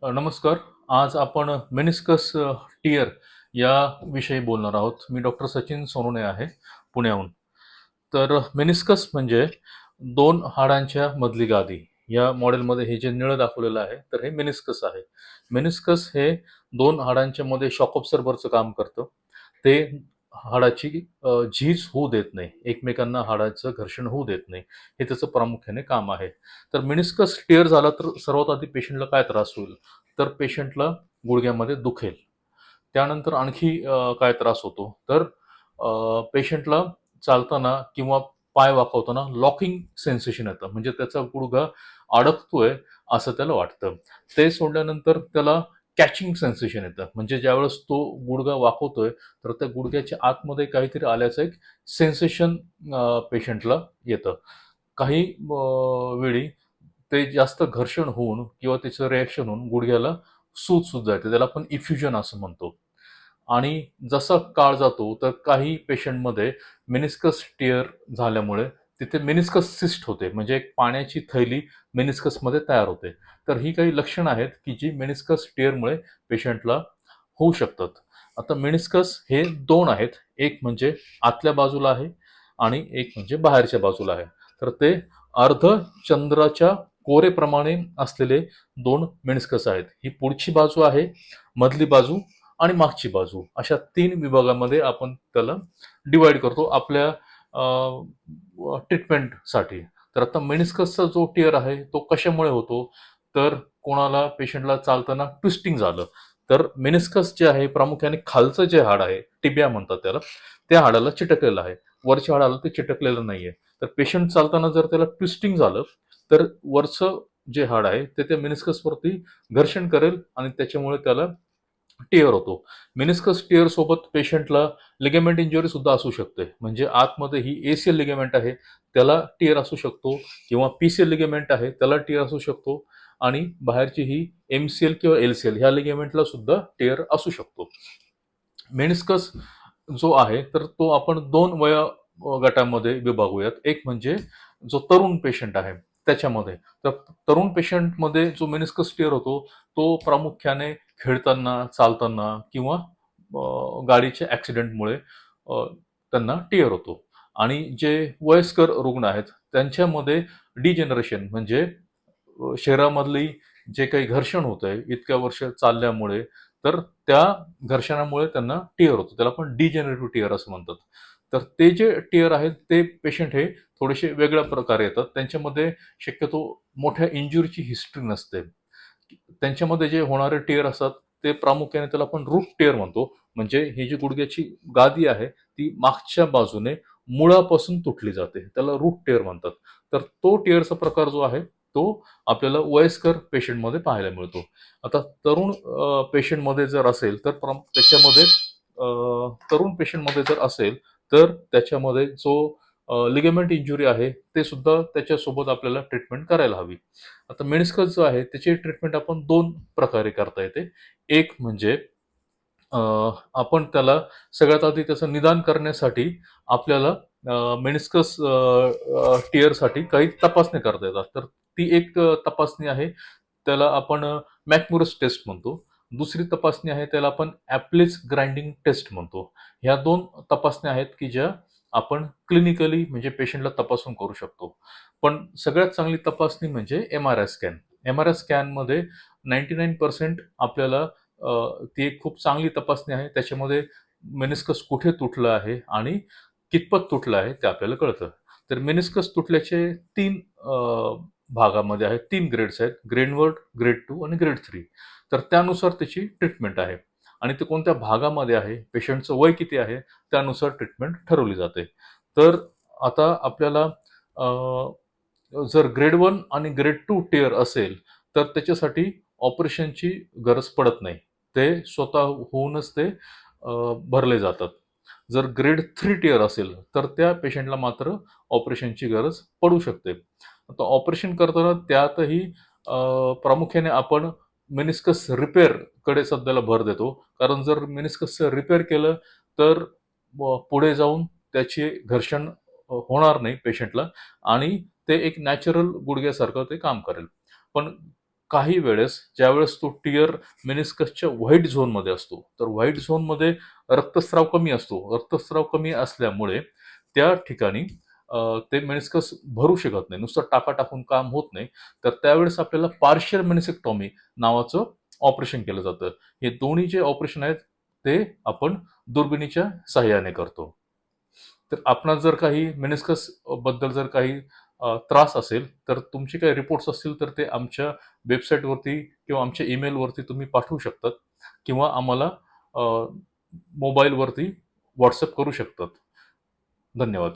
नमस्कार. आज आपण मेनिस्कस टियर या विषयी बोलणार आहोत. मी डॉक्टर सचिन सोनवणे आहे पुण्याहून. तर मेनिस्कस म्हणजे दोन हाडांच्या मधली गादी. या मॉडेलमध्ये हे जे निळं दाखवलेलं आहे तर हे मेनिस्कस आहे. मेनिस्कस हे दोन हाडांच्या मध्ये शॉक ऑब्झर्व्हरचं काम करतं. ते हाडाची झीज होऊ देत नाही, एकमेकांना हाडाचं घर्षण होऊ देत नाही, हे त्याचं प्रामुख्याने काम आहे. तर मेनिस्कस टियर झाला तर सर्वात आधी पेशंटला काय त्रास होईल, तर पेशंटला गुडघ्यामध्ये दुखेल. त्यानंतर आणखी काय त्रास होतो, तर पेशंटला चालताना किंवा पाय वाकवताना लॉकिंग सेन्सेशन येतं, म्हणजे त्याचा गुडघा अडकतोय असं त्याला वाटतं. ते सोडल्यानंतर त्याला कॅचिंग सेन्सेशन येतं, म्हणजे ज्यावेळेस तो गुडघा वाकवतोय तर त्या गुडघ्याच्या आतमध्ये काहीतरी आल्याचं एक सेन्सेशन पेशंटला येतं. काही वेळी ते जास्त घर्षण होऊन किंवा त्याचं रिॲक्शन होऊन गुडघ्याला सूज सुद्धा येते, त्याला आपण इफ्युजन असं म्हणतो. आणि जसा काळ जातो तर काही पेशंटमध्ये मेनिस्कस टियर झाल्यामुळे तिथे मेनिस्कस सिस्ट होते, म्हणजे एक पाण्याची थैली मेनिस्कसमध्ये तयार होते. तर ही काही लक्षणं आहेत की जी मेनिस्कस टियरमुळे पेशंटला होऊ शकतात. आता मेनिस्कस हे दोन आहेत, एक म्हणजे आतल्या बाजूला आहे आणि एक म्हणजे बाहेरच्या बाजूला आहे. तर ते अर्धचंद्राच्या कोरेप्रमाणे असलेले दोन मेनिस्कस आहेत. ही पुढची बाजू आहे, मधली बाजू आणि मागची बाजू, अशा तीन विभागामध्ये आपण त्याला डिवाइड करतो आपल्या ट्रीटमेंटसाठी. तर आता मेनिस्कसचा जो टियर आहे तो कशामुळे होतो, तर कोणाला पेशंटला चालताना ट्विस्टिंग झालं तर मेनिस्कस जे आहे प्रामुख्याने खालचं जे हाड आहे, टिबिया म्हणतात त्याला, त्या हाडाला चिटकलेलं आहे, वरच्या हाडाला ते चिटकलेलं नाहीये. तर पेशंट चालताना जर त्याला ट्विस्टिंग झालं तर वरचं जे हाड आहे ते त्या मेनिस्कसवरती घर्षण करेल आणि त्याच्यामुळे त्याला टियर होतो. मेनिस्कस टियर सोबत पेशंटला लिगामेंट इंजुरी सुद्धा असू शकते, म्हणजे आतमध्ये ही एसीएल लिगामेंट आहे त्याला टियर असू शकतो, किंवा पीसीएल लिगामेंट आहे त्याला टियर असू शकतो, आणि बाहेरची ही एमसीएल किंवा एलसीएल ह्या लिगामेंटला सुद्धा टियर असू शकतो. मेनिस्कस जो आहे तर तो आपण दोन गटामध्ये विभागूयात. एक म्हणजे जो तरुण पेशंट आहे त्याच्यामध्ये. तर तरुण पेशंटमध्ये जो मेनिस्कस टियर होतो तो प्रामुख्याने खेळताना, चालताना किंवा गाडीच्या ॲक्सिडेंटमुळे त्यांना टियर होतो. आणि जे वयस्कर रुग्ण आहेत त्यांच्यामध्ये डिजेनरेशन, म्हणजे शरीरामधली जे काही घर्षण होत आहे इतक्या वर्ष चालल्यामुळे, तर त्या घर्षणामुळे त्यांना टियर होतो, त्याला आपण डिजेनरेटिव्ह टियर असं म्हणतात. तर ते जे टियर आहेत ते पेशंट हे थोडेसे वेगळ्या प्रकारे येतात, त्यांच्यामध्ये शक्यतो मोठ्या इंजुरीची हिस्ट्री नसते. त्यांच्यामध्ये जे होणारे टियर असतात ते प्रामुख्याने त्याला आपण रूट टियर म्हणतो, म्हणजे ही जी गुडघ्याची गादी आहे ती मागच्या बाजूने मुळापासून तुटली जाते, त्याला रूट टियर म्हणतात. तर तो टियरचा प्रकार जो आहे तो आपल्याला वयस्कर पेशंटमध्ये पाहायला मिळतो. आता तरुण पेशंटमध्ये जर असेल तर त्याच्यामध्ये तरुण पेशंटमध्ये जर असेल तर त्याच्यामध्ये जो लिगामेंट इंजुरी आहे ते सुद्धा त्याच्यासोबत आपल्याला ट्रीटमेंट करायला हवी. आता मेनिस्कस जो आहे त्याची ट्रीटमेंट आपण दोन प्रकारे करता येते. एक म्हणजे आपण त्याला सगळ्यात आधी त्याचं निदान करण्यासाठी आपल्याला मेनिस्कस टियरसाठी काही तपासणी करता येतात. तर ती एक तपासणी आहे, त्याला आपण मॅकमुरस टेस्ट म्हणतो. दुसरी तपासणी आहे त्याला आपण ॲप्लेस ग्राइंडिंग टेस्ट म्हणतो. ह्या दोन तपासण्या आहेत की ज्या आपण क्लिनिकली म्हणजे पेशंटला तपासून करू शकतो. पण सगळ्यात चांगली तपासणी म्हणजे एमआरआय स्कॅन. एमआरआय स्कॅनमध्ये 99% आपल्याला ती एक खूप चांगली तपासणी आहे. त्याच्यामध्ये मेनिस्कस कुठे तुटलं आहे आणि कितपत तुटलं आहे ते आपल्याला कळतं. तर मेनिस्कस तुटल्याचे तीन भागामध्ये आहेत, तीन ग्रेड्स आहेत, ग्रेड 1, ग्रेड 2 आणि ग्रेड 3. तर त्यानुसार त्याची ट्रीटमेंट आहे आणि ते कोणत्या भागामध्ये आहे, पेशंटचं वय किती आहे, त्यानुसार ट्रीटमेंट ठरवली जाते. तर आता आपल्याला जर ग्रेड 1 आणि ग्रेड 2 टियर असेल तर त्याच्यासाठी ऑपरेशनची गरज पडत नाही, ते स्वतः होऊनच ते भरले जातात. जर ग्रेड 3 टियर असेल तर त्या पेशंटला मात्र ऑपरेशनची गरज पडू शकते. आता ऑपरेशन करताना त्यातही प्रामुख्याने आपण मेनिस्कस रिपेअर कडे सध्याला भर देतो, कारण जर मेनिस्कस रिपेअर केलं तर पुढे जाऊन त्याचे घर्षण होणार नाही पेशंटला आणि ते एक नॅचरल गुडघ्यासारखं ते काम करेल. पण काही वेळेस ज्यावेळेस तो टिअर मेनिस्कसच्या व्हाईट झोनमध्ये असतो, तर व्हाईट झोनमध्ये रक्तस्राव कमी असतो. रक्तस्राव कमी असल्यामुळे त्या ठिकाणी ते मेनिस्कस भरू शकत नाही. नुसतं टाका टाकून काम होत नाही. तर त्यावेळेस आपल्याला पार्शियल मेनिसेक्टॉमी नावाचं ऑपरेशन केलं जातं. हे दोन्ही जे ऑपरेशन आहेत ते आपण दुर्बिणीच्या सहाय्याने करतो. तर आपणास जर काही मेनिस्कस बद्दल जर काही त्रास असेल, तर तुमचे काही रिपोर्ट्स असतील तर ते आमच्या वेबसाईटवरती किंवा आमच्या ईमेलवरती तुम्ही पाठवू शकतात किंवा आम्हाला मोबाईलवरती व्हॉट्सअप करू शकतात. धन्यवाद.